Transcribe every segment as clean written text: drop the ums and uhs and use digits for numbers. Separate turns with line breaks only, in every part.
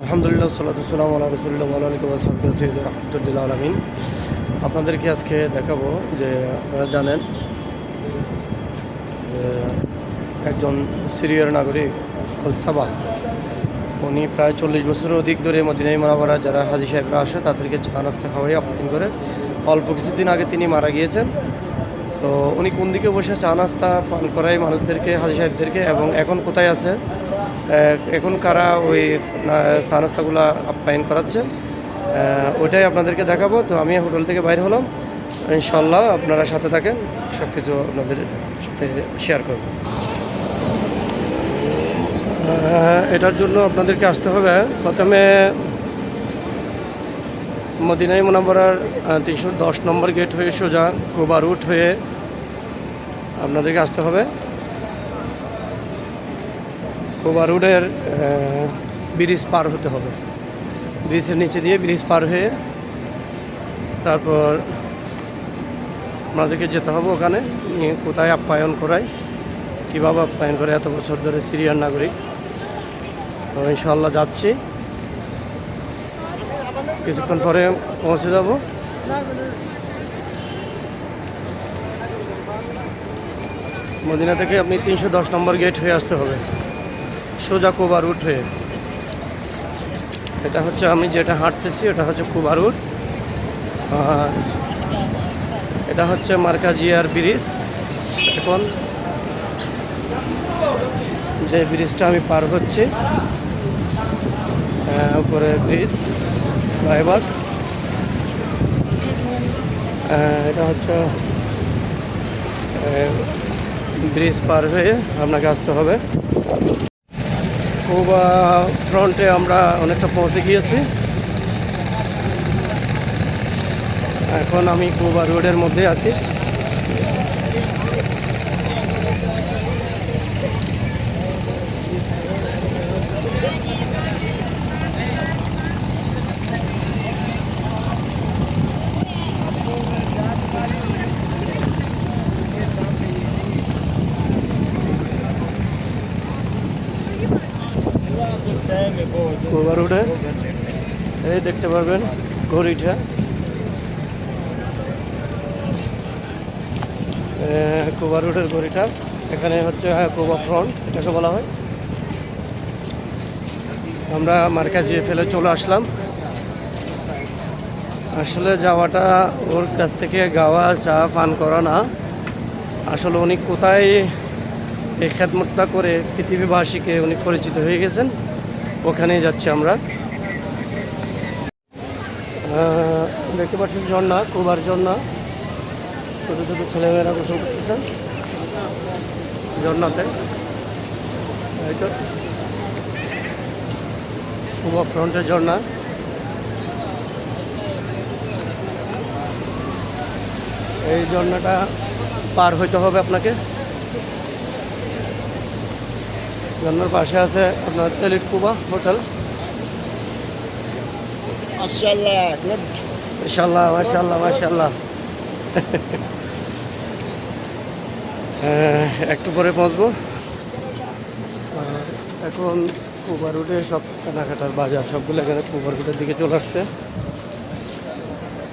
আলহামদুলিল্লাহ সাল্লাতুসাল্লাম আলা রাসূলিল্লাহ ওয়া আলা আলিহি ওয়া সাহবিহি সাইয়্যিদির রাহমাতুল্লিল আলামিন। আপনাদেরকে আজকে দেখাবো যে আপনারা জানেন যে একজন সিরিয়ার নাগরিক আল সাবাহ উনি প্রায় 40 বছরের অধিক ধরে মদিনায় মুনাওয়ারা যারা হাজী সাহেবরা আসে তাদেরকে চা নাস্তা খাওয়াই আপ্যায়ন করে। অল্প কিছুদিন আগে তিনি মারা গিয়েছেন। তো উনি কোন দিকে বসে চা নাস্তা পান করায় মানুষদেরকে, হাজী সাহেবদেরকে, এবং এখন কোথায় আছে, এখন কারা ওই চা নাস্তাগুলো আপ্যায়ন করাচ্ছে, ওইটাই আপনাদেরকে দেখাবো। তো আমি হোটেল থেকে বাইর হলাম, ইনশাল্লাহ আপনারা সাথে থাকেন, সব কিছু আপনাদের সাথে শেয়ার করব। এটার জন্য আপনাদেরকে আসতে হবে প্রথমে মদিনায় মুনাওয়ারার 310 নম্বর গেট হয়ে সোজা কুবা রুট হয়ে আপনাদেরকে আসতে হবে। কুবা রুটের ব্রিজ পার হতে হবে, ব্রিজের নিচে দিয়ে ব্রিজ পার হয়ে তারপর আপনাদেরকে যেতে হবে ওখানে, কোথায় আপ্যায়ন করায়, কীভাবে আপ্যায়ন করে এত বছর ধরে সিরিয়ার নাগরিক। তো ইনশাল্লাহ যাচ্ছি, কিছুক্ষণ পরে পৌঁছে যাব। মদিনা থেকে আপনি 310 নম্বর গেট হয়ে আসতে হবে সোজা কুবা রুট হয়ে। এটা হচ্ছে আমি যেটা হাঁটতেছি, এটা হচ্ছে কুবা রুট, আর এটা হচ্ছে মার্কাজিয়ার ব্রিজ। এখন যে ব্রিজটা আমি পার হচ্ছি, উপরে ব্রিজ ফ্লাইওভার, এটা হচ্ছে ব্রিজ পার হয়ে আপনাকে আসতে হবে। কুবা ফ্রন্টে আমরা অনেকটা পৌঁছে গিয়েছি। এখন আমি কুবা রোডের মধ্যে আছি। কুবা রোডে এই দেখতে পারবেন ঘড়িটা, কুবা রোডের ঘড়িটা। এখানে হচ্ছে কুবা ফ্রন্ট এটাকে বলা হয়। আমরা মার্কাজিয়ে ফেলে চলে আসলাম। আসলে যাওয়াটা ওর কাছ থেকে গাওয়া চা পান করা না, আসলে উনি কোথায় এই খেদমতটা করে পৃথিবীবাসীকে উনি পরিচিত হয়ে গেছেন, ওখানেই যাচ্ছি আমরা। দেখতে পাচ্ছেন ঝর্ণা, কুবার ঝর্ণা, ছোটো ছোটো ছেলেমেয়েরা গোসল করতেছেন ঝর্ণাতে। এই তো কুবা ফ্রন্টের ঝর্ণা। এই ঝর্ণাটা পার হইতে হবে আপনাকে। ঝর্ণার পাশে আছে আপনার এলিট কুবা হোটেল। মাশাআল্লাহ মাশাআল্লাহ মাশাআল্লাহ। একটু পরে পৌঁছবো। এখন কুবা রুটে সব কেনাকাটার বাজার সবগুলো এখানে কুবা রুটের দিকে চলে আসছে।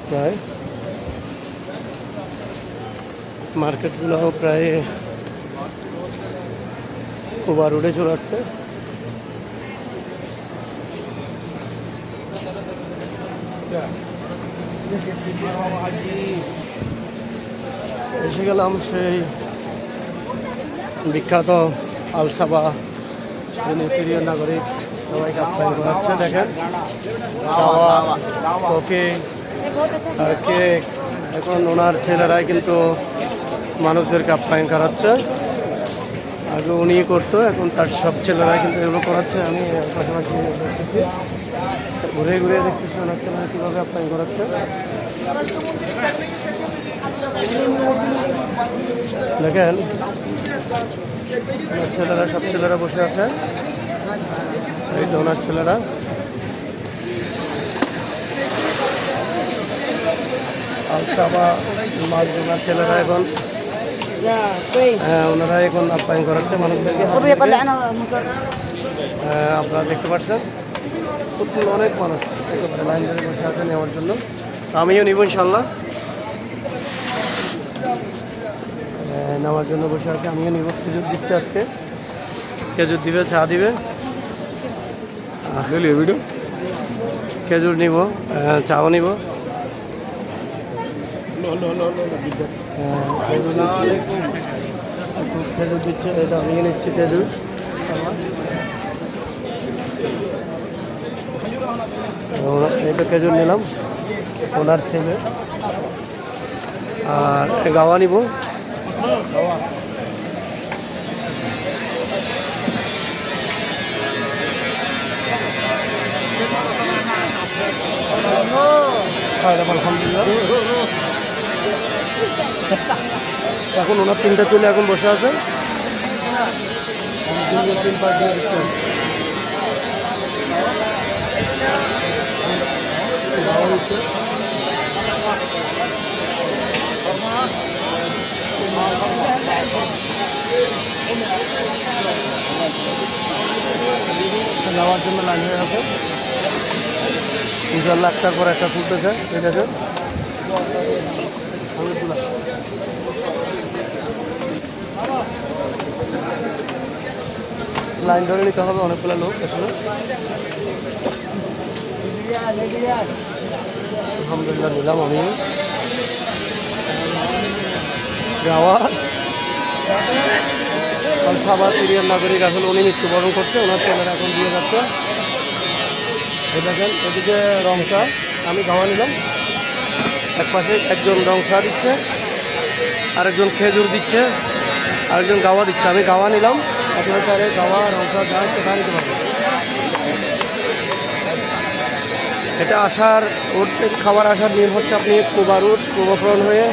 প্রায় মার্কেটগুলো প্রায় কুবা রুটে চলে আসছে। এসে গেলাম সেই বিখ্যাত আল সাবাহ, যিনি সিরিয়ার নাগরিক, সবাইকে আপ্যায়ন করাচ্ছে। দেখেন খাওয়া, কফি, কেক, এখন ওনার ছেলেরাই কিন্তু মানুষদেরকে আপ্যায়ন করাচ্ছে। আগে উনি করতো, এখন তার সব ছেলেরাই কিন্তু এগুলো করাচ্ছে। আমি পাশাপাশি দেখতেছি, ঘুরে ঘুরে দেখতেছি ওনার ছেলেরা কীভাবে আপ্যায়ন করাচ্ছে। দেখেন ওনার ছেলেরা, সব ছেলেরা বসে আছে, এই তো ওনার ছেলেরা। আল সাবাহ ওনার ছেলেরা এখন, ওনারা এখন আপ্যায়ন করাচ্ছে মানুষদেরকে। আপনারা দেখতে পাচ্ছেন প্রচুর অনেক মানুষ একেবারে লাইন ধরে বসে আছে নেওয়ার জন্য। আমিও নিব ইনশাল্লাহ, নেওয়ার জন্য বসে আছে। আমিও নিব। খেজুর দিচ্ছে আজকে, খেজুর দিবে, চা দিবে। ভিডিও খেজুর নিব, চাও নিব। খেজুর দিচ্ছে, এটা আমি নিচ্ছি খেজুর। এটা খেজুর নিলাম ওনার ছেলে। আর গাওয়া নিব। আলহামদুলিল্লাহ। এখন ওনার 3টা চলে এখন বসে আছে। তিন পাঁচ দিয়ে দিচ্ছি। নেওয়ার জন্য লাইন হয়ে আছে। ইনশাল্লাহ একটার পর একটা ফুটতেছে। ঠিক আছে, লাইন ধরে নিতে হবে, অনেকগুলো লোক আসলে। আলহামদুলিল্লাহ নিলাম আমি। যাওয়া খাবার সিরিয়ার নাগরিক আসলে উনি মৃত্যুবরণ করছে, ওনার ছেলেরা এখন দিয়ে যাচ্ছে। এই দেখেন এদিকে রং চা, আমি গাওয়া নিলাম। এক পাশে একজন রং চা দিচ্ছে, আরেকজন খেজুর দিচ্ছে, আরেকজন গাওয়া দিচ্ছে। আমি গাওয়া নিলাম। আপনার চারে গাওয়া রং চা যা ইচ্ছে তা নিতে পারবেন। এটা আসার ওর থেকে খাবার আসার নিয়ম হচ্ছে আপনি কুবা রুট, কুবাফ্রন হয়ে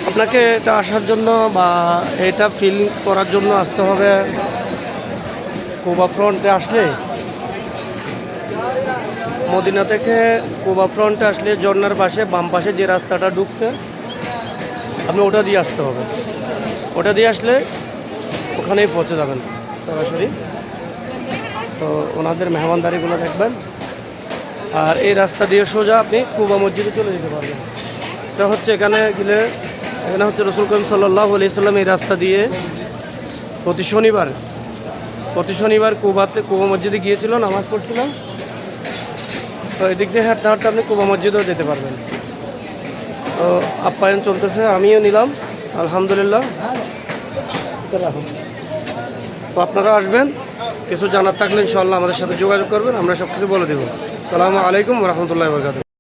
আপনাকে এটা আসার জন্য বা এটা ফিল করার জন্য আসতে হবে। কুবা ফ্রন্টে আসলে, মদিনা থেকে কুবা ফ্রন্টে আসলে ঝর্নার পাশে বাম পাশে যে রাস্তাটা ঢুকছে আপনি ওটা দিয়ে আসতে হবে। ওটা দিয়ে আসলে ওখানেই পৌঁছে যাবেন সরাসরি। তো ওনাদের মেহমানদারিগুলো দেখবেন। আর এই রাস্তা দিয়ে সোজা আপনি কুবা মসজিদে চলে যেতে পারবেন। এটা হচ্ছে এখানে গেলে, এখানে হচ্ছে রসুল করিম সাল্লাল্লাহু আলাইহি সাল্লাম এই রাস্তা দিয়ে প্রতি শনিবার কুবা মসজিদে গিয়েছিল, নামাজ পড়ছিলাম। তো এদিক দিয়ে হাঁটতে হাঁটতে আপনি কুবা মসজিদেও যেতে পারবেন। তো আপ্যায়ন চলতেছে, আমিও নিলাম আলহামদুলিল্লাহ। তো আপনারা আসবেন, কিছু জানার থাকলে ইনশাআল্লাহ আমাদের সাথে যোগাযোগ করবেন, আমরা সব কিছু বলে দেবো। আসসালামু আলাইকুম ওয়া রাহমাতুল্লাহি ওয়া বারাকাতুহু।